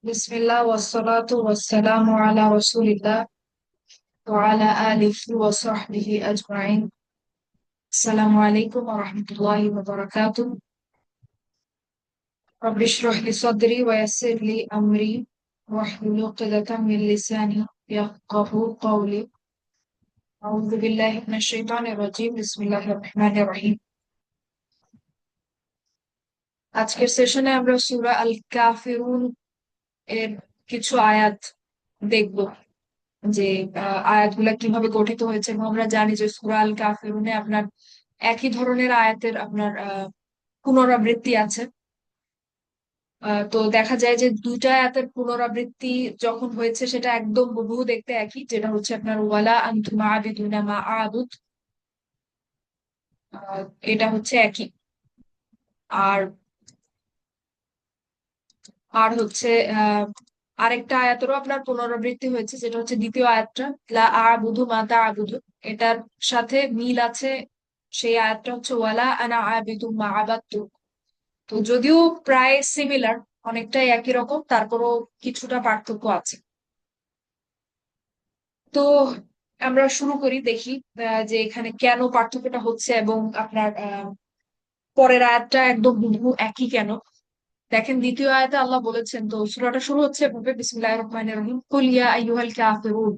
বিসমিল্লাহ ওয়াসসালাতু ওয়াসসালামু আলা রাসূলিল্লাহ ওয়া আলা আলিহি ওয়া সাহবিহি আজমাইন। আসসালামু আলাইকুম ওয়া রাহমাতুল্লাহি ওয়া বারাকাতুহু। রব্বি ইশরাহ লি সাদরি ওয়া ইয়াসসির লি আমরি ওয়াহলুল উকদাতাম মিন লিসানি ইয়াফকাহু কওলি। আউযু বিল্লাহি মিনাশ শাইতানির রাজীম। বিসমিল্লাহির রাহমানির রহিম। আজকের সেশনে আমরা সূরা আল কাফিরুন এর কিছু আয়াত দেখব, যে আয়াতগুলা কিভাবে গঠিত হয়েছে। এবং আমরা জানি যে সূরা আল কাফিরুনে আপনার একই ধরনের আয়াতের আপনার পুনরাবৃত্তি আছে। তো দেখা যায় যে দুইটা আয়াতের পুনরাবৃত্তি যখন হয়েছে সেটা একদম হুবহু দেখতে একই, যেটা হচ্ছে আপনার ওয়ালা আনতুম আবিদুনা মা আবুদ। আহ, এটা হচ্ছে একই। আর আর হচ্ছে আহ আরেকটা আয়াতেরও আপনার পুনরাবৃত্তি হয়েছে, যেটা হচ্ছে দ্বিতীয় আয়াতটা, লা আবুদু মা তা'বুদু। এটার সাথে মিল আছে। সেই আয়াতটা হচ্ছে ওয়ালা আনা আবিদু মা আবাদতু। তো যদিও প্রায় সিমিলার, অনেকটাই একই রকম, তারপরও কিছুটা পার্থক্য আছে। তো আমরা শুরু করি, দেখি যে এখানে কেন পার্থক্যটা হচ্ছে, এবং আপনার পরের আয়াতটা একদম হুবহু একই কেন। দেখেন, দ্বিতীয় আয়াতে আল্লাহ বলেছেন, তো সূরাটা শুরু হচ্ছে এভাবে, বিসমিল্লাহির রহমানির রহিম, কুল ইয়া আইয়ুহাল কাফিরুন।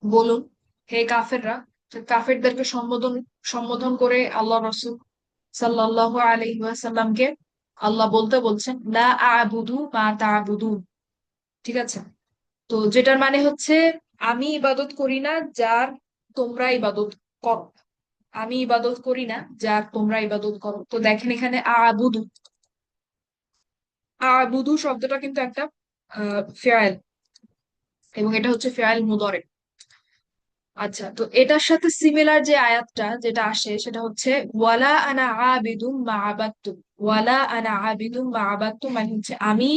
বলুন হে কাফেররা। তো কাফেরদেরকে সম্বোধন সম্বোধন করে আল্লাহ রাসূল সাল্লাল্লাহু আলাইহি ওয়াসাল্লামকে আল্লাহ বলতে বলছেন, লা আ'বুদু মা তা'বুদুন। ঠিক আছে? তো যেটার মানে হচ্ছে, আমি ইবাদত করি না যার তোমরা ইবাদত করো। আমি ইবাদত করি না যার তোমরা ইবাদত করো। তো দেখেন এখানে আ'বুদু, আ'বুদু শব্দটা কিন্তু একটা ফেয়াল, এবং এটা হচ্ছে ফেয়াল মুদরে। আচ্ছা, তো এটার সাথে সিমিলার যে আয়াতটা যেটা আসে সেটা হচ্ছে ওয়ালা আনা আবিদুম মা আবাদতুম। ওয়ালা আনা আবিদুম মা আবাদতুম মানে হচ্ছে আমি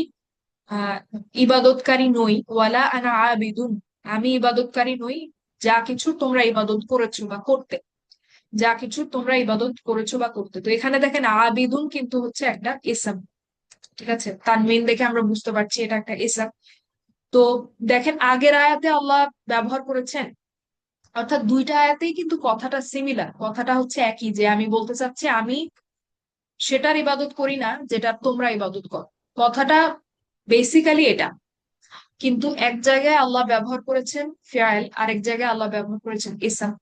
আহ ইবাদতকারী নই। ওয়ালা আনা আবিদুন, আমি ইবাদতকারী নই যা কিছু তোমরা ইবাদত করেছো বা করতে। যা কিছু তোমরা ইবাদত করেছো বা করতে। তো এখানে দেখেন আবিদুন কিন্তু হচ্ছে একটা ইসম। ঠিক আছে, তানবিন দেখে আমরা বুঝতে পারছি এটা একটা ইসম। তো দেখেন আগের আয়াতে আল্লাহ ব্যবহার করেছেন, অর্থাৎ দুইটা আয়াতেই কিন্তু কথাটা সিমিলার, কথাটা হচ্ছে একই, যে আমি বলতে চাচ্ছি আমি সেটার ইবাদত করি না যেটা তোমরা ইবাদত করো। কথাটা বেসিক্যালি এটা। কিন্তু এক জায়গায় আল্লাহ ব্যবহার করেছেন ফিআইল, আরেক জায়গায় আল্লাহ ব্যবহার করেছেন ইসম।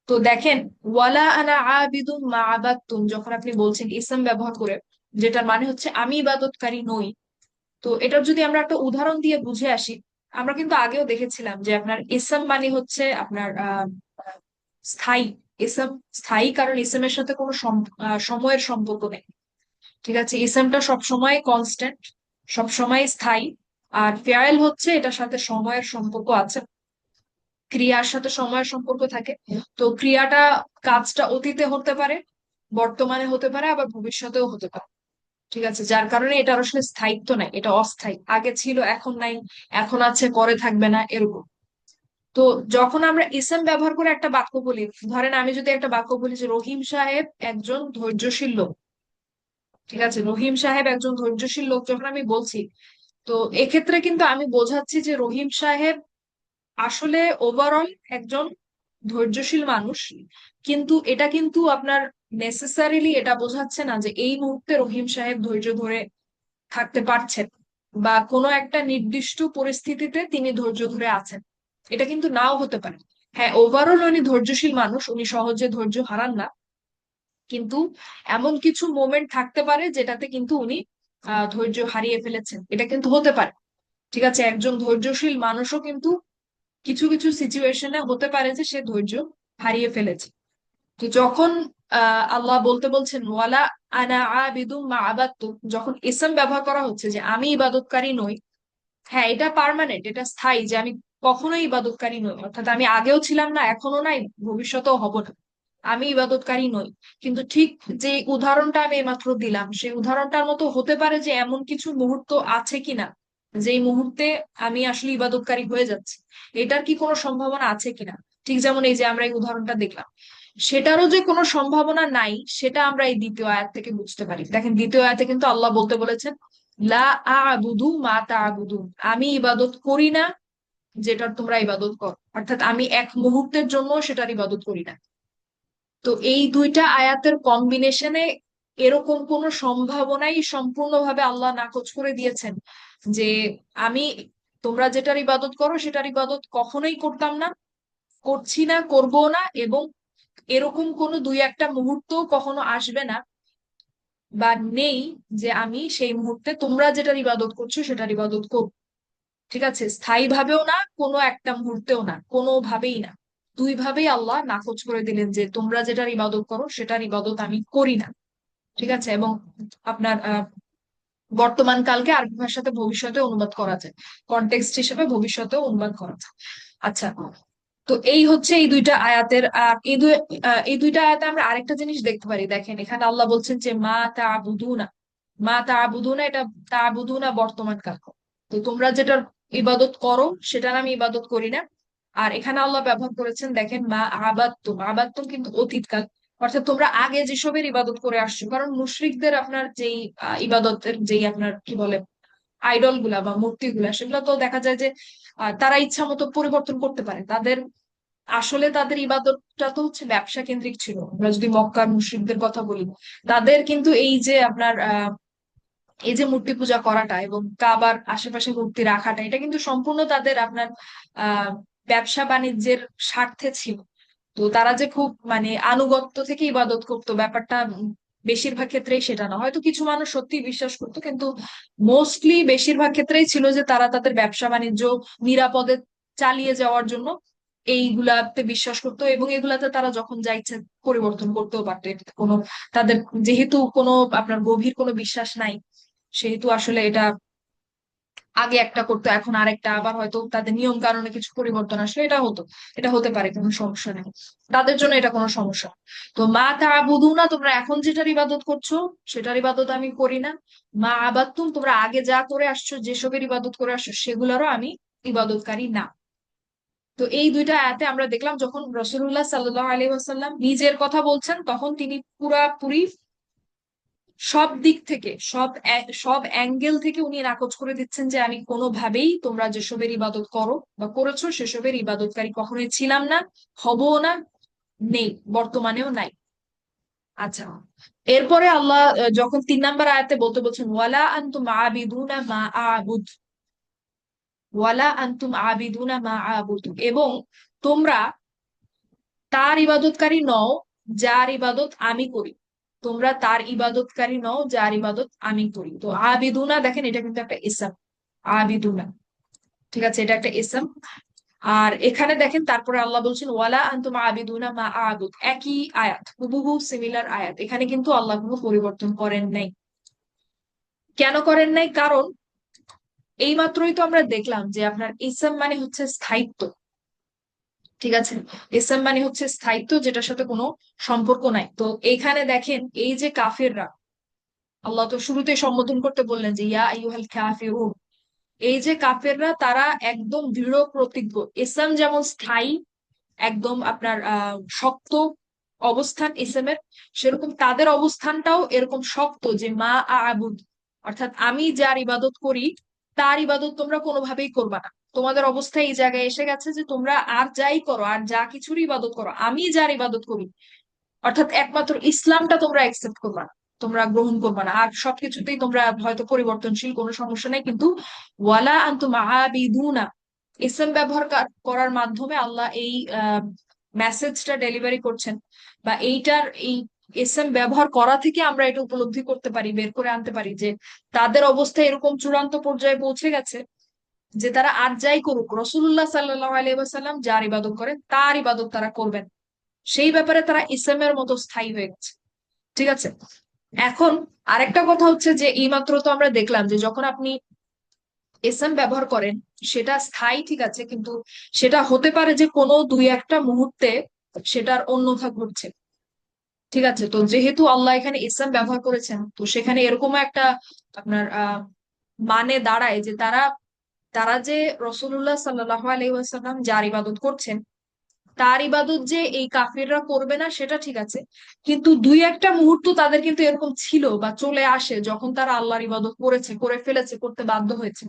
তো দেখেন, ওয়ালা আনা আবিদুম মা আবাদতুম যখন আপনি বলছেন ইসম ব্যবহার করে, যেটার মানে হচ্ছে আমি ইবাদতকারী নই। তো এটার যদি আমরা একটা উদাহরণ দিয়ে বুঝে আসি, আমরা কিন্তু আগেও দেখেছিলাম যে আপনার ইসম মানে হচ্ছে আপনার স্থায়ী। ইসম স্থায়ী, কারণ ইসমের সাথে কোনো সময়ের সম্পর্ক নেই। ঠিক আছে, ইসমটা সব সময় কনস্ট্যান্ট, সব সময় স্থায়ী। আর ফেয়াইল হচ্ছে এটার সাথে সময়ের সম্পর্ক আছে, ক্রিয়ার সাথে সময়ের সম্পর্ক থাকে। তো ক্রিয়াটা, কাজটা অতীতে হতে পারে, বর্তমানে হতে পারে, আবার ভবিষ্যতেও হতে পারে। ঠিক আছে, যার কারণে এটার আসলে স্থায়িত্ব নাই, এটা অস্থায়ী। আগে ছিল এখন নাই, এখন আছে পরে থাকবে না, এরকম। তো যখন আমরা ইসম ব্যবহার করে একটা বাক্য বলি, ধরেন আমি যদি একটা বাক্য বলি যে রহিম সাহেব একজন ধৈর্যশীল লোক। ঠিক আছে, রহিম সাহেব একজন ধৈর্যশীল লোক যখন আমি বলছি, তো এক্ষেত্রে কিন্তু আমি বোঝাচ্ছি যে রহিম সাহেব আসলে ওভারঅল একজন ধৈর্যশীল মানুষ। কিন্তু এটা কিন্তু আপনার নেসেসারিলি এটা বোঝাচ্ছে না যে এই মুহূর্তে রহিম সাহেব ধৈর্য ধরে থাকতে পারছেন, বা কোনো একটা নির্দিষ্ট পরিস্থিতিতে তিনি ধৈর্য ধরে আছেন। এটা কিন্তু নাও হতে পারে। হ্যাঁ, ওভারঅল উনি ধৈর্যশীল মানুষ, উনি সহজে ধৈর্য হারান না। কিন্তু এমন কিছু মোমেন্ট থাকতে পারে যেটাতে কিন্তু উনি ধৈর্য হারিয়ে ফেলেছেন, এটা কিন্তু হতে পারে। ঠিক আছে, একজন ধৈর্যশীল মানুষও কিন্তু কিছু কিছু সিচুয়েশনে হতে পারে যে সে ধৈর্য হারিয়ে ফেলেছে। তো যখন আল্লাহ বলতে বলছেন ওয়ালা আনা আবিদুম মা আবাদতুম, যখন ইসম ব্যবহার করা হচ্ছে যে আমি ইবাদতকারী নই, হ্যাঁ এটা পার্মানেন্ট, এটা স্থায়ী, যে আমি কখনোই ইবাদতকারী নই, অর্থাৎ আমি আগেও ছিলাম না, এখনো নাই, ভবিষ্যতেও হব না। আমি ইবাদতকারী নই। কিন্তু ঠিক যে উদাহরণটা আমি এইমাত্র দিলাম, সেই উদাহরণটার মতো হতে পারে যে এমন কিছু মুহূর্ত আছে কিনা যেই মুহূর্তে আমি আসলে ইবাদতকারী হয়ে যাচ্ছি, এটার কি কোনো সম্ভাবনা আছে কিনা। ঠিক যেমন এই যে আমরা এই উদাহরণটা দেখলাম, সেটারও যে কোনো সম্ভাবনা নাই সেটা আমরা এই দ্বিতীয় আয়াত থেকে বুঝতে পারি। দেখেন দ্বিতীয় আয়াতে কিন্তু আল্লাহ বলতে বলেছেন লা আ'বুদু মা তা'বুদুন, আমি ইবাদত করি না যেটার তোমরা ইবাদত করো, অর্থাৎ আমি এক মুহূর্তের জন্য সেটার ইবাদত করি না। তো এই দুইটা আয়াতের কম্বিনেশনে এরকম কোন সম্ভাবনাই সম্পূর্ণভাবে আল্লাহ নাকচ করে দিয়েছেন যে আমি তোমরা যেটার ইবাদত করো সেটার ইবাদত কখনোই করতাম না, করছি না, করবো না, এবং এরকম কোনো দুই একটা মুহূর্ত কখনো আসবে না বা নেই যে আমি সেই মুহূর্তে তোমরা যেটার ইবাদত করছো সেটার ইবাদত করবো। ঠিক আছে, স্থায়ী ভাবেও না, কোনো একটা মুহূর্তেও না, কোনোভাবেই না। দুই ভাবেই আল্লাহ নাকচ করে দিলেন যে তোমরা যেটার ইবাদত করো সেটার ইবাদত আমি করি না। ঠিক আছে, এবং আপনার বর্তমান কালকে আরবি ভাষাতে ভবিষ্যতে অনুবাদ করা যায়, কনটেক্সট হিসেবে ভবিষ্যতেও অনুবাদ করা যায়। আচ্ছা, তো এই হচ্ছে এই দুইটা আয়াতের। আর এই দুইটা আয়াতে আমরা আরেকটা জিনিস দেখতে পারি। দেখেন এখানে আল্লাহ বলছেন যে মা তা'বুদুনা, মা তা'বুদুনা, এটা তা'বুদুনা বর্তমান কাল। তো তোমরা যেটার ইবাদত করো সেটার আমি ইবাদত করি না। আর এখানে আল্লাহ ব্যবহার করেছেন, দেখেন মা আবাদতুম, আবাদতুম কিন্তু অতীতকাল, অর্থাৎ তোমরা আগে যেসবের ইবাদত করে আসছো। কারণ মুশরিকদের আপনার যেই ইবাদতের যেই আপনার কি বলে আইডল গুলা বা মূর্তি গুলা, সেগুলো তো দেখা যায় যে তারা ইচ্ছা মতো পরিবর্তন করতে পারে। তাদের আসলে তাদের ইবাদতটা তো হচ্ছে ব্যবসা কেন্দ্রিক ছিল। আমরা যদি মক্কার মুশরিকদের কথা বলি, তাদের কিন্তু এই যে আপনার এই যে মূর্তি পূজা করাটা এবং কাবার আশেপাশে মূর্তি রাখাটা, এটা কিন্তু সম্পূর্ণ তাদের আপনার আহ ব্যবসা বাণিজ্যের স্বার্থে ছিল। তো তারা যে খুব মানে আনুগত্য থেকে ইবাদত করতো, ব্যাপারটা বেশিরভাগ ক্ষেত্রেই সেটা না। হয়তো কিছু মানুষ সত্যি বিশ্বাস করতো, কিন্তু মোস্টলি বেশিরভাগ ক্ষেত্রেই ছিল যে তারা তাদের ব্যবসা বাণিজ্য নিরাপদে চালিয়ে যাওয়ার জন্য এইগুলাতে বিশ্বাস করতো, এবং এগুলাতে তারা যখন যা ইচ্ছে পরিবর্তন করতেও পারতো। এটাতে কোনো তাদের যেহেতু কোনো আপনার গভীর কোনো বিশ্বাস নাই, সেহেতু আসলে এটা আগে একটা করতো এখন আরেকটা, আবার হয়তো তাদের নিয়ম কানুনে কিছু পরিবর্তন আসলে এটা হতো, এটা হতে পারে, কোনো সমস্যা নেই, তাদের জন্য এটা কোনো সমস্যা না। তো মা তা'বুদুনা, তোমরা এখন যেটার ইবাদত করছো সেটার ইবাদত আমি করি না। মা আবাদতুম, তোমরা আগে যা করে আসছো, যেসবের ইবাদত করে আসছো সেগুলোরও আমি ইবাদতকারী না। তো এই দুইটা আয়াতে আমরা দেখলাম যখন রাসূলুল্লাহ সাল্লাল্লাহু আলাইহি ওয়াসাল্লাম নিজের কথা বলছেন, তখন তিনি পুরাপুরি সব দিক থেকে সব অ্যাঙ্গেল থেকে উনি নাকচ করে দিচ্ছেন যে আমি কোনোভাবেই তোমরা যেসবের ইবাদত করো বা করেছো সেসবের ইবাদতকারী কখনোই ছিলাম না, হবও না, নেই, বর্তমানেও নাই। আচ্ছা, এরপরে আল্লাহ যখন 3 নাম্বার আয়াতে বলতে বলছেন ওয়ালা আনতুম আবিদুনা মা আবুদ, ওয়ালা আনতুম আবিদুনা মা আবুদ, এবং তোমরা তার ইবাদতকারী নও যার ইবাদত আমি করি। তোমরা তার ইবাদতকারী নও যার ইবাদত আমি করি। তো আবিদুনা, দেখেন এটা কিন্তু একটা ইসম, আবিদুনা। ঠিক আছে, এটা একটা ইসম। আর এখানে দেখেন তারপরে আল্লাহ বলছেন ওয়ালা আনতুম আবিদুনা মা আবুদ, একই আয়াত, হুবহু সিমিলার আয়াত। এখানে কিন্তু আল্লাহ কোনো পরিবর্তন করেন নাই। কেন করেন নাই? কারণ এই মাত্রই তো আমরা দেখলাম যে আপনার ইসম মানে হচ্ছে স্থায়িত্ব। ঠিক আছে, ইসলাম মানে হচ্ছে স্থায়িত্ব, যেটার সাথে কোনো সম্পর্ক নাই। তো এখানে দেখেন এই যে কাফিররা, আল্লাহ তো শুরুতেই সম্বোধন করতে বললেন যে ইয়া আইয়ুহাল কাফিরুন, এই যে কাফেররা তারা একদম দৃঢ় প্রতিজ্ঞ। ইসলাম যেমন স্থায়ী, একদম আপনার শক্ত অবস্থান ইসলামের, সেরকম তাদের অবস্থানটাও এরকম শক্ত যে মা আবুদ, অর্থাৎ আমি যার ইবাদত করি তার ইবাদত তোমরা কোনোভাবেই করবা না। তোমাদের অবস্থা এই জায়গায় এসে গেছে যে তোমরা আর যাই করো, আর যা কিছুর ইবাদত করো, আমি যার ইবাদত করি, অর্থাৎ একমাত্র ইসলামটা তোমরা একসেপ্ট করবা না, তোমরা গ্রহণ করবা না। আর সবকিছুতেই তোমরা হয়তো পরিবর্তনশীল, কোনো সমস্যা নাই, কিন্তু ওয়ালা আনতুম আবিদুনা, ইসলাম ব্যবহার করার মাধ্যমে আল্লাহ এই মেসেজটা ডেলিভারি করছেন, বা এই ইসলাম ব্যবহার করা থেকে আমরা এটা উপলব্ধি করতে পারি, বের করে আনতে পারি যে তাদের অবস্থা এরকম চূড়ান্ত পর্যায়ে পৌঁছে গেছে যে তারা আর যাই করুক, রাসূলুল্লাহ সাল্লাল্লাহু আলাইহি ওয়াসাল্লাম যার ইবাদত করেন তার ইবাদত তারা করবেন। সেই ব্যাপারে তারা ইসলামের মতো স্থায়ী হয়ে গেছে। ঠিক আছে, এখন আরেকটা কথা হচ্ছে যে এইমাত্র তো আমরা দেখলাম যে যখন আপনি ইসলাম ব্যবহার করেন সেটা স্থায়ী, ঠিক আছে, কিন্তু সেটা হতে পারে যে কোনো দুই একটা মুহূর্তে সেটার অন্যথা ঘটছে। ঠিক আছে, তো যেহেতু আল্লাহ এখানে ইসলাম ব্যবহার করেছেন, তো সেখানে এরকমও একটা আপনার মানে দাঁড়ায় যে তারা তারা যে রাসূলুল্লাহ সাল্লাল্লাহু আলাইহি ওয়াসাল্লাম যার ইবাদত করছেন তার ইবাদত যে এই কাফিররা করবে না সেটা ঠিক আছে, কিন্তু দুই একটা মুহূর্ত তাদের কিন্তু এরকম ছিল বা চলে আসে যখন তারা আল্লাহর ইবাদত করেছে, করে ফেলেছে, করতে বাধ্য হয়েছে।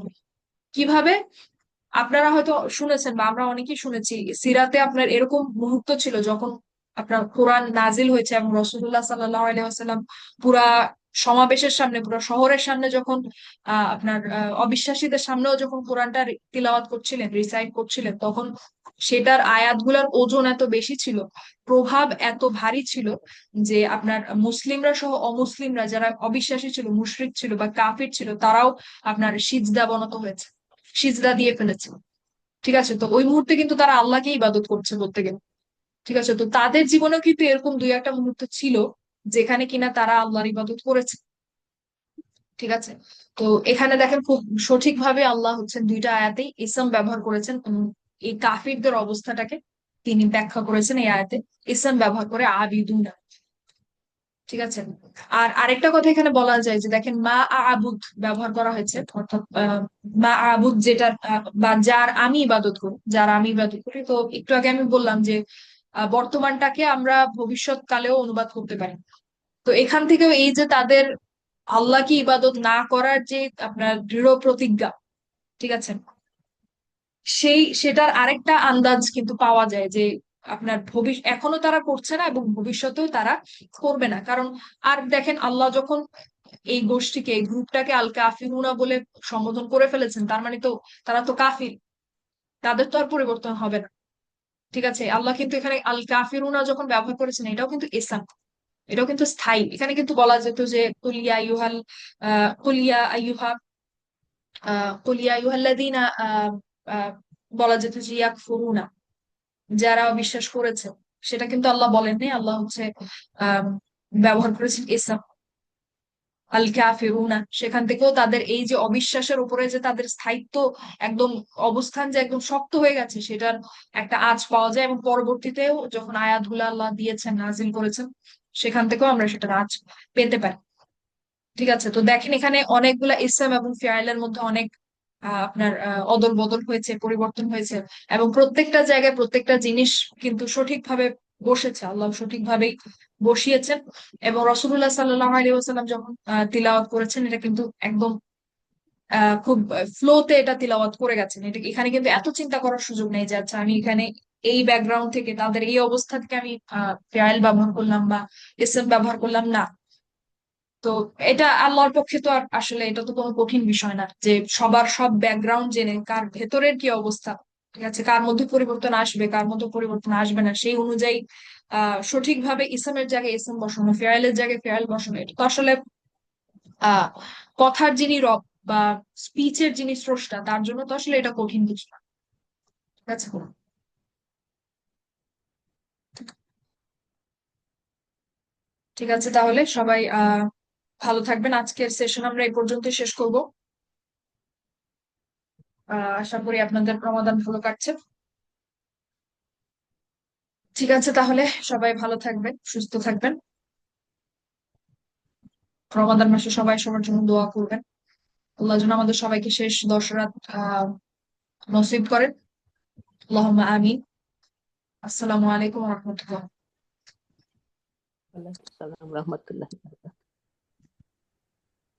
কিভাবে? আপনারা হয়তো শুনেছেন বা আমরা অনেকেই শুনেছি, সিরাতে আপনার এরকম মুহূর্ত ছিল যখন আপনার কোরআন নাজিল হয়েছে এবং রাসূলুল্লাহ সাল্লাল্লাহু আলাইহি ওয়াসাল্লাম পুরা সমাবেশের সামনে, পুরো শহরের সামনে যখন আপনার অবিশ্বাসীদের সামনেও যখন কোরআনটা তিলাওয়াত করছিলেন, রিসাইট করছিলেন, তখন সেটার আয়াতগুলোর ওজন এত বেশি ছিল, প্রভাব এত ভারী ছিল যে আপনার মুসলিমরা সহ অমুসলিমরা যারা অবিশ্বাসী ছিল, মুশরিক ছিল বা কাফির ছিল, তারাও আপনার সিজদা বনত হয়েছে, সিজদা দিয়ে ফেলেছে। ঠিক আছে, তো ওই মুহূর্তে কিন্তু তারা আল্লাহকে ইবাদত করছে বলতে গেলে। ঠিক আছে, তো তাদের জীবনেও কিন্তু এরকম দুই একটা মুহূর্ত ছিল যেখানে কিনা তারা আল্লাহর ইবাদত করেছে। ঠিক আছে, তো এখানে দেখেন খুব সঠিকভাবে আল্লাহ হচ্ছেন দুইটা আয়াতেই ইসম ব্যবহার করেছেন, এই কাফিরদের অবস্থাটাকে তিনি ব্যাখ্যা করেছেন এই আয়াতে ইসম ব্যবহার করে, আবিদুনা। ঠিক আছে, আর আরেকটা কথা এখানে বলা যায় যে দেখেন মা আবুদ ব্যবহার করা হয়েছে, অর্থাৎ মা আবুদ যেটা বা যার আমি ইবাদত করি, যার আমি ইবাদত করি। তো একটু আগে আমি বললাম যে বর্তমানটাকে আমরা ভবিষ্যৎ কালেও অনুবাদ করতে পারি। তো এখান থেকেও এই যে তাদের আল্লাহকে ইবাদত না করার যে আপনার দৃঢ় প্রতিজ্ঞা, ঠিক আছে, সেটার আরেকটা আন্দাজ কিন্তু পাওয়া যায় যে আপনার ভবিষ্যৎ এখনো তারা করছে না এবং ভবিষ্যতেও তারা করবে না। কারণ আর দেখেন আল্লাহ যখন এই গোষ্ঠীকে, এই গ্রুপটাকে আল কাফিরুনা বলে সম্বোধন করে ফেলেছেন, তার মানে তো তারা তো কাফির, তাদের তো আর পরিবর্তন হবে না। ঠিক আছে, আল্লাহ কিন্তু এখানে আল কাফিরুনা যখন ব্যবহার করেছেন, এটাও কিন্তু ইসলাম, এটাও কিন্তু স্থায়ী। এখানে কিন্তু বলা যেত যে কুলিয়া ইউহাল কুলিয়া আইয়ুহা কুলিয়া ইউহাল্লাযীনা বলা যেত যে ইয়াকফুরুনা, যারা অবিশ্বাস করেছে। সেটা কিন্তু আল্লাহ বলেননি, আল্লাহ হচ্ছে আহ ব্যবহার করেছেন ইসলাম, আল কাফিরুনা। সেখান থেকেও তাদের এই যে অবিশ্বাসের উপরে যে তাদের স্থায়িত্ব, একদম অবস্থান যে একদম শক্ত হয়ে গেছে, সেটার একটা আঁচ পাওয়া যায়। এবং পরবর্তীতেও যখন আয়াতগুলো আল্লাহ দিয়েছেন, নাজিল করেছেন, সেখান থেকেও আমরা সেটার আঁচ পেতে পারি। ঠিক আছে, তো দেখেন এখানে অনেকগুলা ইসম এবং ফিআইলের মধ্যে অনেক আপনার অদল বদল হয়েছে, পরিবর্তন হয়েছে, এবং প্রত্যেকটা জায়গায় প্রত্যেকটা জিনিস কিন্তু সঠিকভাবে বসেছে, আল্লাহ সঠিকভাবেই বসিয়েছেন। এবং রাসূলুল্লাহ সাল্লাল্লাহু আলাইহি ওয়াসাল্লাম যখন তিলাওয়াত করেছেন, এটা কিন্তু একদম খুব ফ্লোতে এটা তিলাওয়াত করে গেছেন। এটা এখানে কিন্তু এত চিন্তা করার সুযোগ নেই যে আচ্ছা আমি এখানে এই ব্যাকগ্রাউন্ড থেকে, তাদের এই অবস্থা থেকে আমি ফিআইল ব্যবহার করলাম বা ইসম ব্যবহার করলাম না। তো এটা আল্লাহর পক্ষে তো আর আসলে এটা তো কোনো কঠিন বিষয় না যে সবার সব ব্যাকগ্রাউন্ড জেনে কার ভেতরের কি অবস্থা, ঠিক আছে, কার মধ্যে পরিবর্তন আসবে, কার মধ্যে পরিবর্তন আসবে না, সেই অনুযায়ী সঠিকভাবে ইসমের জায়গায় ইসম বসানো, ফেয়ালের জায়গায় ফেয়াল বসানো, এটা তো আসলে আহ কথার যিনি রব বা স্পিচের যিনি স্রষ্টা, তার জন্য তো আসলে এটা কঠিন কিছু না। ঠিক আছে, ঠিক আছে, তাহলে সবাই ভালো থাকবেন। আজকের সেশন আমরা এই পর্যন্ত শেষ করব। আশা করি আপনাদের রমাদান ভালো কাটছে। ঠিক আছে, তাহলে সবাই ভালো থাকবেন, সুস্থ থাকবেন। রমাদান মাসে সবাই সবার জন্য দোয়া করবেন, আল্লাহ যেন আমাদের সবাইকে শেষ 10 রাত নসিব করেন। আল্লাহুম্মা আমিন। আসসালামু আলাইকুম ওয়া রাহমাতুল্লাহ। ওয়ালাইকুম আসসালাম রহমতুল্লাহ।